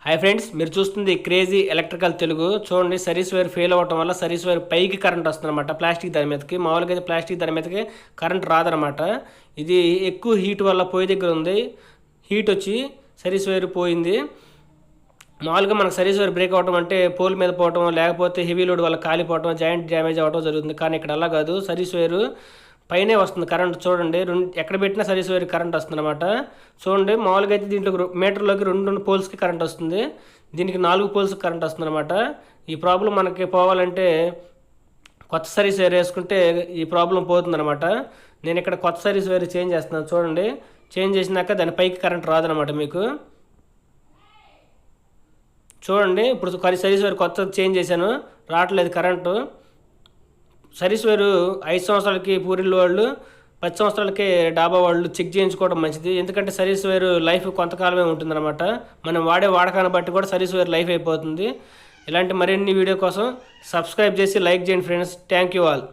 Hi friends, మీరు చూస్తుంది crazy electrical Telugu. చూడండి, సర్వీస్ వైర్ ఫెయిల్ అవ్వటం వల్ల సర్వీస్ వైర్ పైకి కరెంట్ వస్తుందన్నమాట. ప్లాస్టిక్ దాని మీదకి, మామూలుగా అయితే ప్లాస్టిక్ దాని మీదకి కరెంట్ రాదనమాట. ఇది ఎక్కువ హీట్ వల్ల పోయి దగ్గర ఉంది, హీట్ వచ్చి సర్వీస్ వైర్ పోయింది. మామూలుగా మనకు సర్వీస్ వైర్ బ్రేక్ అవ్వడం అంటే పోల్ మీద పోవటం, లేకపోతే హెవీ లోడ్ వల్ల కాలిపోవటం, జాయింట్ డ్యామేజ్ అవ్వడం జరుగుతుంది. కానీ ఇక్కడ అలా కాదు, సర్వీస్ వైరు పైనే వస్తుంది కరెంట్. చూడండి, ఎక్కడ పెట్టినా సర్వీస్ వైర్ కరెంట్ వస్తుంది అనమాట. చూడండి, మామూలుగా అయితే దీంట్లో మీటర్లోకి రెండు పోల్స్కి కరెంట్ వస్తుంది, దీనికి 4 పోల్స్కి కరెంట్ వస్తుంది అనమాట. ఈ ప్రాబ్లం మనకి పోవాలంటే కొత్త సర్వీస్ వైర్ వేసుకుంటే ఈ ప్రాబ్లం పోతుంది అనమాట. నేను ఇక్కడ కొత్త సర్వీస్ వైర్ చేంజ్ చేస్తున్నాను. చూడండి, చేంజ్ చేసినాక దాని పైకి కరెంట్ రాదనమాట మీకు. చూడండి, ఇప్పుడు సర్వీస్ వైర్ కొత్త చేంజ్ చేశాను, రావట్లేదు కరెంటు. సర్వీస్ వైరు 5 సంవత్సరాలకి పూరిల్ వాళ్ళు, 10 సంవత్సరాలకి డాబా వాళ్ళు చెక్ చేయించుకోవడం మంచిది. ఎందుకంటే సర్వీస్ వైరు లైఫ్ కొంతకాలమే ఉంటుందన్నమాట. మనం వాడే వాడకాన్ని బట్టి కూడా సర్వీస్ వైర్ లైఫ్ అయిపోతుంది. ఇలాంటి మరిన్ని వీడియో కోసం సబ్స్క్రైబ్ చేసి లైక్ చేయండి ఫ్రెండ్స్. Thank you all.